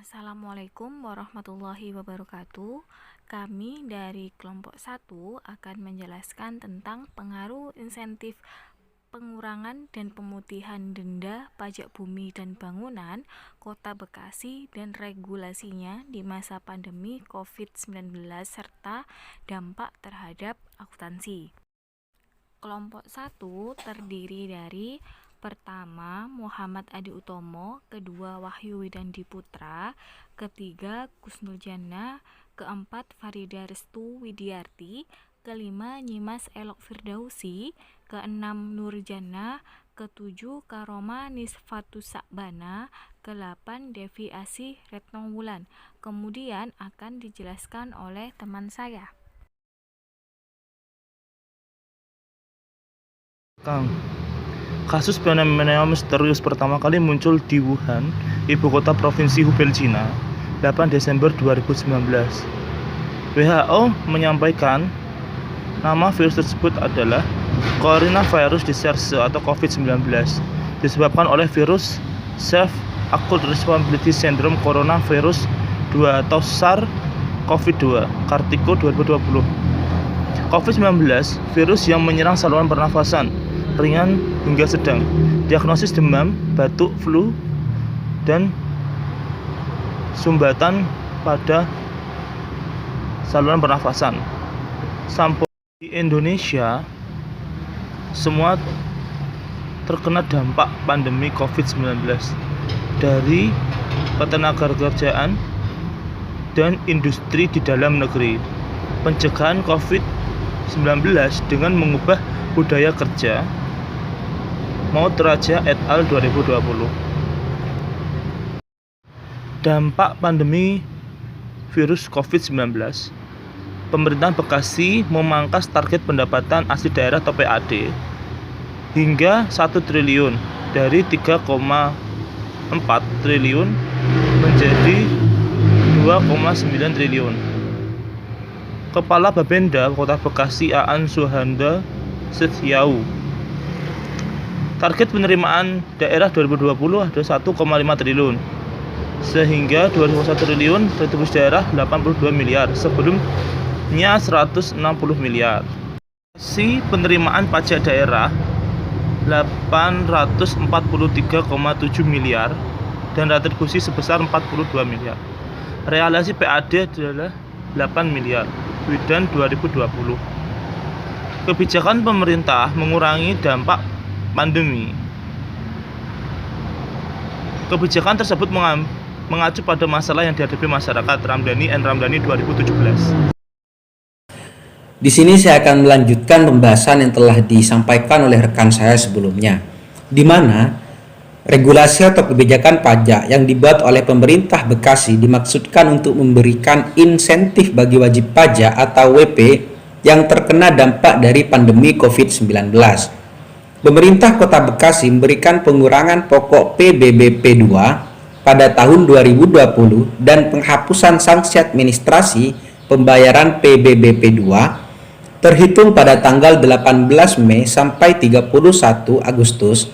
Assalamualaikum warahmatullahi wabarakatuh. Kami dari kelompok 1 akan menjelaskan tentang pengaruh insentif pengurangan dan pemutihan denda pajak bumi dan bangunan Kota Bekasi dan regulasinya di masa pandemi COVID-19 serta dampak terhadap akuntansi. Kelompok 1 terdiri dari pertama Muhammad Adi Utomo, kedua Wahyu Widandi Putra, ketiga Gus Nurjana, keempat Farida Restu Widiarti, kelima Nyimas Elok Firdausi, keenam Nurjana, ketujuh Karoma Nisfatus Sakbana, ke-8 Devi Asih Retno Wulan. Kemudian akan dijelaskan oleh teman saya. Kang, kasus pneumonia misterius pertama kali muncul di Wuhan, ibu kota provinsi Hubei, Cina, 8 Desember 2019. WHO menyampaikan nama virus tersebut adalah coronavirus disease atau COVID-19, disebabkan oleh virus Acute Respiratory Syndrome Coronavirus 2 atau SARS-CoV-2, Kartiko 2020. COVID-19, virus yang menyerang saluran pernafasan ringan hingga sedang, diagnosis demam, batuk, flu, dan sumbatan pada saluran pernafasan. Sampai di Indonesia, semua terkena dampak pandemi COVID-19 dari ketenagakerjaan dan industri di dalam negeri. Pencegahan COVID-19 dengan mengubah budaya kerja, Maut Raja et al. 2020. Dampak pandemi virus COVID-19. Pemerintahan Bekasi memangkas target pendapatan asli daerah atau PAD hingga 1 triliun dari 3,4 triliun menjadi 2,9 triliun. Kepala Bapenda Kota Bekasi Aan Suhanda Setiau. Target penerimaan daerah 2020 ada 1,5 triliun. Sehingga 2,1 triliun retribusi daerah 82 miliar, sebelumnya 160 miliar. Si penerimaan pajak daerah 843,7 miliar dan retribusi sebesar 42 miliar. Realisasi PAD adalah 8 miliar dan 2020. Kebijakan pemerintah mengurangi dampak pandemi. Kebijakan tersebut mengacu pada masalah yang dihadapi masyarakat. Ramdhani N. Ramdhani 2017. Di sini saya akan melanjutkan pembahasan yang telah disampaikan oleh rekan saya sebelumnya, di mana regulasi atau kebijakan pajak yang dibuat oleh pemerintah Bekasi dimaksudkan untuk memberikan insentif bagi wajib pajak atau WP yang terkena dampak dari pandemi COVID-19. Pemerintah Kota Bekasi memberikan pengurangan pokok PBBP 2 pada tahun 2020 dan penghapusan sanksi administrasi pembayaran PBBP 2 terhitung pada tanggal 18 Mei sampai 31 Agustus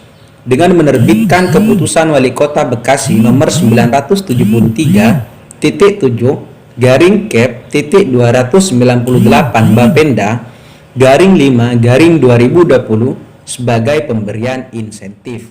dengan menerbitkan keputusan Wali Kota Bekasi nomor 979.7/Kep.298 Bapenda /5/2020 sebagai pemberian insentif.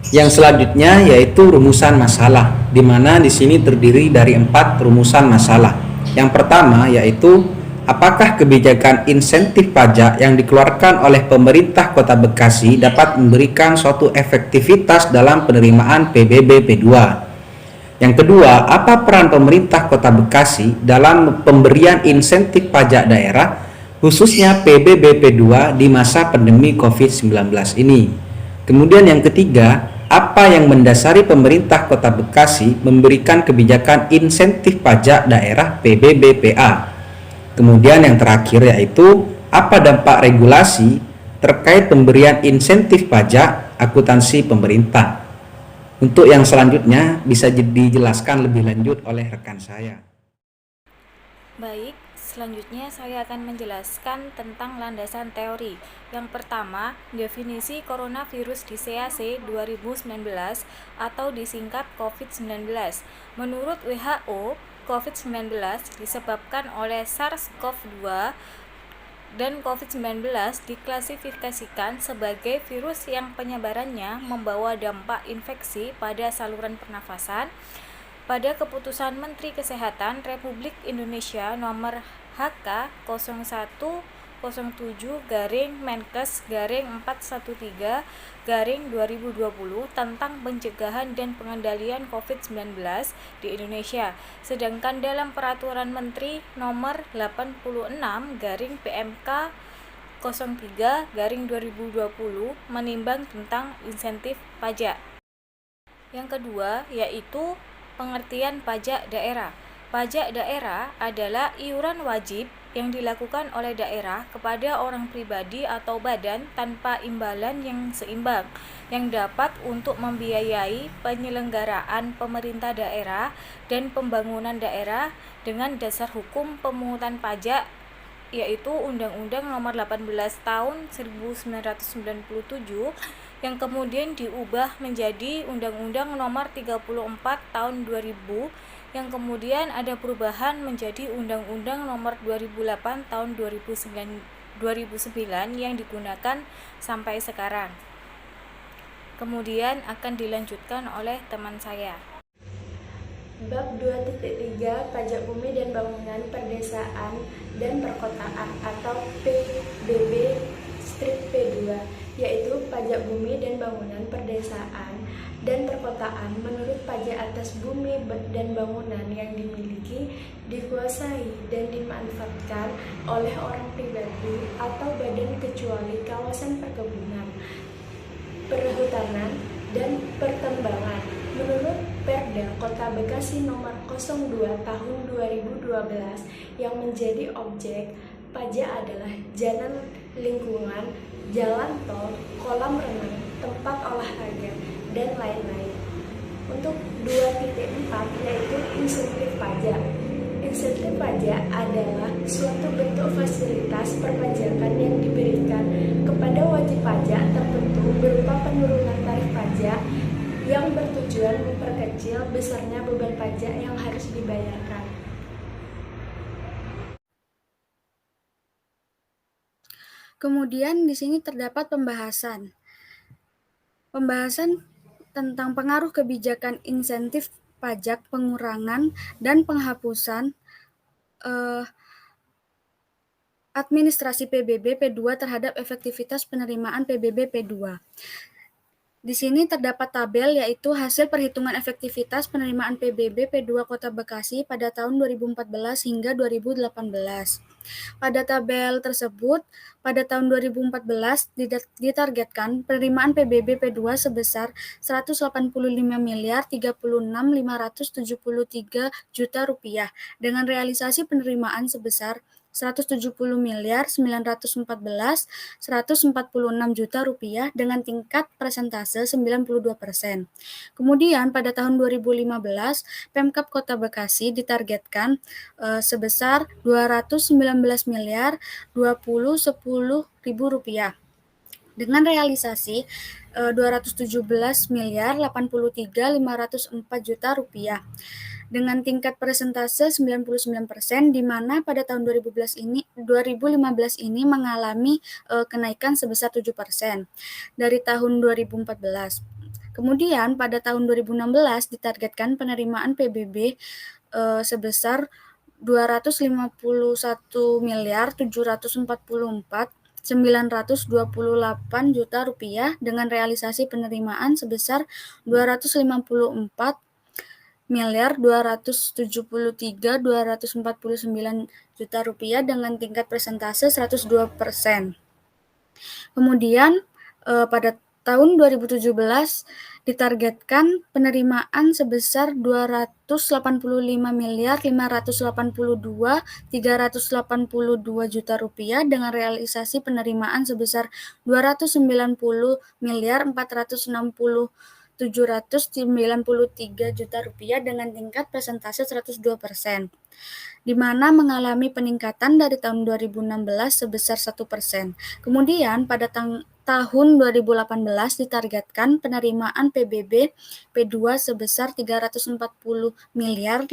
Yang selanjutnya yaitu rumusan masalah, di mana di sini terdiri dari 4 rumusan masalah. Yang pertama yaitu apakah kebijakan insentif pajak yang dikeluarkan oleh pemerintah Kota Bekasi dapat memberikan suatu efektivitas dalam penerimaan PBBP 2? Yang kedua, apa peran pemerintah Kota Bekasi dalam pemberian insentif pajak daerah khususnya PBBP 2 di masa pandemi COVID-19 ini? Kemudian yang ketiga, apa yang mendasari pemerintah Kota Bekasi memberikan kebijakan insentif pajak daerah PBBPA? Kemudian yang terakhir yaitu apa dampak regulasi terkait pemberian insentif pajak akuntansi pemerintah? Untuk yang selanjutnya bisa dijelaskan lebih lanjut oleh rekan saya. Baik, selanjutnya saya akan menjelaskan tentang landasan teori. Yang pertama, definisi coronavirus disease 2019 atau disingkat COVID-19. Menurut WHO, COVID-19 disebabkan oleh SARS-CoV-2 dan COVID-19 diklasifikasikan sebagai virus yang penyebarannya membawa dampak infeksi pada saluran pernafasan. Pada keputusan Menteri Kesehatan Republik Indonesia nomor HK 01-Menkes/413/2020 tentang pencegahan dan pengendalian COVID-19 di Indonesia. Sedangkan dalam Peraturan Menteri nomor 86/PMK 03/2020 menimbang tentang insentif pajak. Yang kedua yaitu pengertian pajak daerah. Pajak daerah adalah iuran wajib yang dilakukan oleh daerah kepada orang pribadi atau badan tanpa imbalan yang seimbang, yang dapat untuk membiayai penyelenggaraan pemerintah daerah dan pembangunan daerah dengan dasar hukum pemungutan pajak, yaitu Undang-Undang Nomor 18 Tahun 1997 yang kemudian diubah menjadi Undang-Undang Nomor 34 Tahun 2000 yang kemudian ada perubahan menjadi Undang-Undang Nomor 2008 Tahun 2009 yang digunakan sampai sekarang. Kemudian akan dilanjutkan oleh teman saya. Bab 2.3 Pajak Bumi dan Bangunan Perdesaan dan Perkotaan atau PBB-P2, yaitu pajak bumi dan bangunan perdesaan dan perkotaan menurut pajak atas bumi dan bangunan yang dimiliki, dikuasai dan dimanfaatkan oleh orang pribadi atau badan kecuali kawasan perkebunan, perhutanan, dan pertambangan. Menurut Perda Kota Bekasi Nomor 02 Tahun 2012 yang menjadi objek pajak adalah jalan lingkungan, jalan tol, kolam renang, tempat olahraga, dan lain-lain. Untuk 2.4 yaitu insentif pajak. Insentif pajak adalah suatu bentuk fasilitas perpajakan yang diberikan kepada wajib pajak tertentu berupa penurunan tarif pajak yang bertujuan memperkecil besarnya beban pajak yang harus dibayarkan. Kemudian di sini terdapat pembahasan tentang pengaruh kebijakan insentif pajak, pengurangan dan penghapusan administrasi PBB P2 terhadap efektivitas penerimaan PBB P2. Di sini terdapat tabel yaitu hasil perhitungan efektivitas penerimaan PBB P2 Kota Bekasi pada tahun 2014 hingga 2018. Pada tabel tersebut, pada tahun 2014 ditargetkan penerimaan PBB P2 sebesar 185.036.573 juta rupiah dengan realisasi penerimaan sebesar 170.914.146 juta rupiah dengan tingkat persentase 92%. Kemudian pada tahun 2015, Pemkab Kota Bekasi ditargetkan sebesar 219.020.10.000 rupiah dengan realisasi 217.083.504 juta rupiah dengan tingkat persentase 99%, di mana pada tahun 2015 ini mengalami kenaikan sebesar 7% dari tahun 2014. Kemudian pada tahun 2016 ditargetkan penerimaan PBB sebesar 251.744.928 juta rupiah dengan realisasi penerimaan sebesar 254.273.249 juta rupiah dengan tingkat persentase 102%. Kemudian pada tahun 2017 ditargetkan penerimaan sebesar 285.582.382 juta rupiah dengan realisasi penerimaan sebesar 290.460.000 Rp793 juta dengan tingkat persentase 102%, di mana mengalami peningkatan dari tahun 2016 sebesar 1%. Kemudian pada tahun 2018 ditargetkan penerimaan PBB P2 sebesar Rp340,500 miliar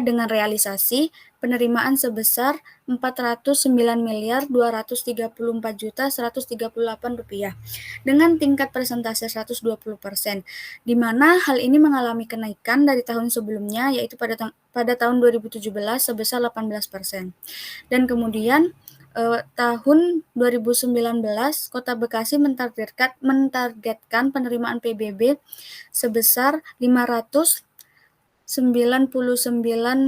dengan realisasi penerimaan sebesar Rp409.234.138 dengan tingkat persentase 120%, di mana hal ini mengalami kenaikan dari tahun sebelumnya, yaitu pada tahun 2017 sebesar 18%. Dan kemudian tahun 2019 Kota Bekasi mentargetkan penerimaan PBB sebesar Rp599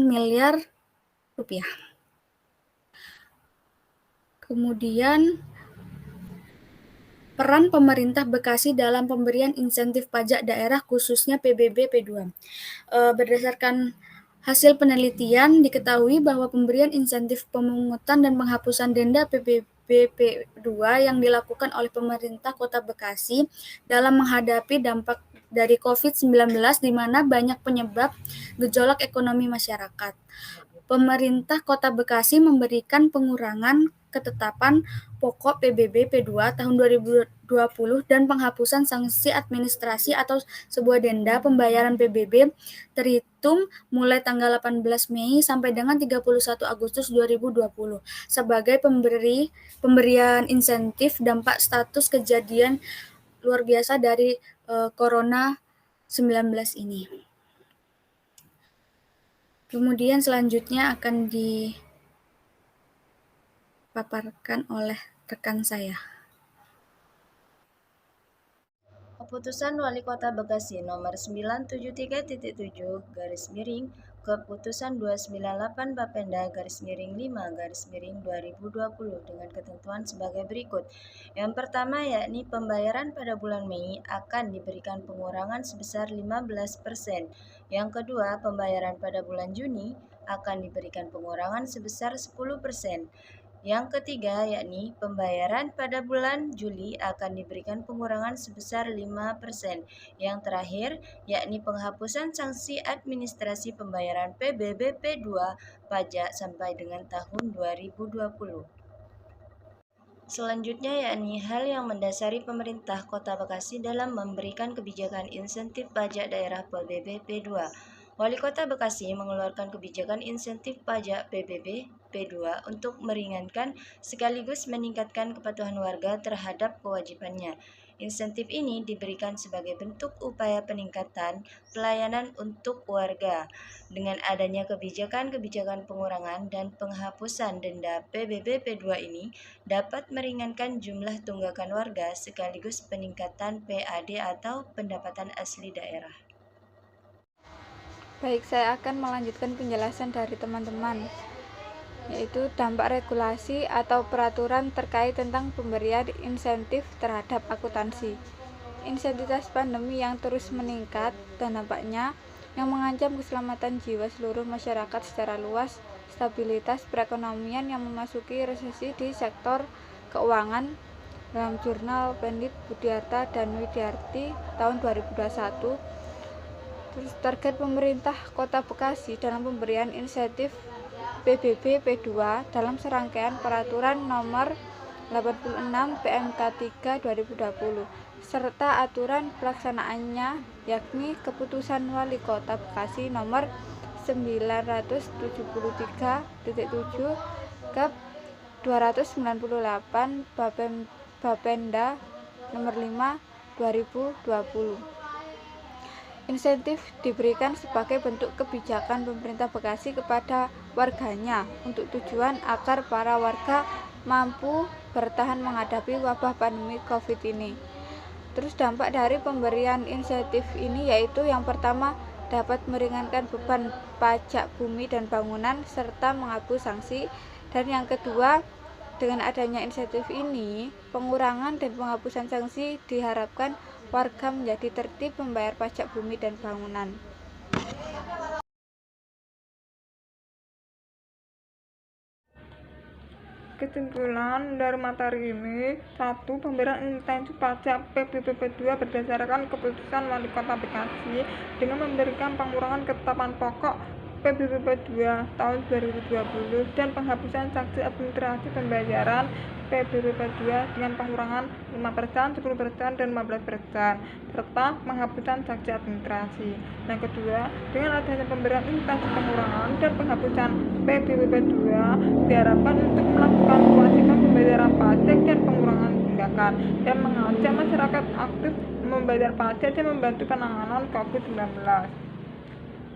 miliar. Kemudian peran pemerintah Bekasi dalam pemberian insentif pajak daerah khususnya PBB P2. Berdasarkan hasil penelitian diketahui bahwa pemberian insentif pemungutan dan penghapusan denda PBB P2 yang dilakukan oleh pemerintah Kota Bekasi dalam menghadapi dampak dari COVID-19 di mana banyak penyebab gejolak ekonomi masyarakat. Pemerintah Kota Bekasi memberikan pengurangan ketetapan pokok PBB P2 tahun 2020 dan penghapusan sanksi administrasi atau sebuah denda pembayaran PBB terhitung mulai tanggal 18 Mei sampai dengan 31 Agustus 2020 sebagai pemberian insentif dampak status kejadian luar biasa dari Corona 19 ini. Kemudian selanjutnya akan dipaparkan oleh rekan saya. Keputusan Wali Kota Bekasi Nomor 973.7 Keputusan 298 Bapenda /5/2020 dengan ketentuan sebagai berikut. Yang pertama yakni pembayaran pada bulan Mei akan diberikan pengurangan sebesar 15%. Yang kedua, pembayaran pada bulan Juni akan diberikan pengurangan sebesar 10%. Yang ketiga yakni pembayaran pada bulan Juli akan diberikan pengurangan sebesar 5%. Yang terakhir yakni penghapusan sanksi administrasi pembayaran PBB P2 pajak sampai dengan tahun 2020. Selanjutnya yakni hal yang mendasari pemerintah Kota Bekasi dalam memberikan kebijakan insentif pajak daerah PBB P2. Wali Kota Bekasi mengeluarkan kebijakan insentif pajak PBB P2 untuk meringankan sekaligus meningkatkan kepatuhan warga terhadap kewajibannya. Insentif ini diberikan sebagai bentuk upaya peningkatan pelayanan untuk warga. Dengan adanya kebijakan-kebijakan pengurangan dan penghapusan denda PBB P2 ini dapat meringankan jumlah tunggakan warga sekaligus peningkatan PAD atau pendapatan asli daerah. Baik, saya akan melanjutkan penjelasan dari teman-teman, yaitu dampak regulasi atau peraturan terkait tentang pemberian insentif terhadap akuntansi. Intensitas pandemi yang terus meningkat dan dampaknya yang mengancam keselamatan jiwa seluruh masyarakat secara luas, stabilitas perekonomian yang memasuki resesi di sektor keuangan dalam jurnal Pendit Budiarta dan Widiarti tahun 2021. Terus target pemerintah Kota Bekasi dalam pemberian insentif PBB P2 dalam serangkaian peraturan nomor 86 PMK 3 2020 serta aturan pelaksanaannya yakni Keputusan Wali Kota Bekasi nomor 973.7 Kep 298 Bapenda nomor 5 2020. Insentif diberikan sebagai bentuk kebijakan pemerintah Bekasi kepada warganya untuk tujuan agar para warga mampu bertahan menghadapi wabah pandemi COVID ini. Terus dampak dari pemberian insentif ini yaitu yang pertama dapat meringankan beban pajak bumi dan bangunan serta menghapus sanksi, dan yang kedua dengan adanya insentif ini pengurangan dan penghapusan sanksi diharapkan warga menjadi tertib membayar pajak bumi dan bangunan. Kesimpulan dari materi ini, 1. Pemberian insentif pajak PBBP 2 berdasarkan keputusan Wali Kota Bekasi dengan memberikan pengurangan ketetapan pokok PBBP 2 tahun 2020 dan penghapusan sanksi administrasi pembayaran PBBP 2 dengan pengurangan 5%, 10%, dan 15%, serta penghapusan sanksi administrasi. Yang kedua, dengan adanya pemberian insentif pengurangan dan penghapusan PBBP 2 diharapkan untuk melakukan kewajiban pembayaran pajak dan pengurangan tunggakan dan mengajak masyarakat aktif membayar pajak dan membantu penanganan COVID-19.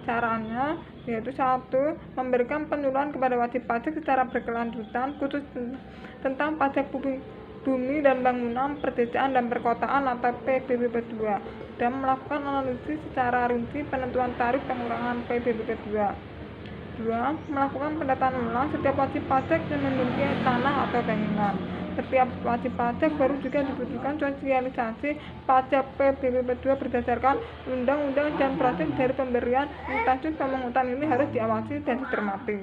Caranya yaitu 1. Memberikan penyuluhan kepada wajib pajak secara berkelanjutan khusus tentang pajak bumi dan bangunan perdesaan dan perkotaan atau PBBP 2 dan melakukan analisis secara rinci penentuan tarif pengurangan PBBP 2. 2. Melakukan pendataan ulang setiap wajib pajak yang memiliki tanah atau bangunan. Setiap wajib pajak baru juga dibutuhkan sosialisasi pajak PBBP 2 berdasarkan undang-undang dan proses dari pemberian insentif pemungutan ini harus diawasi dan dicermati.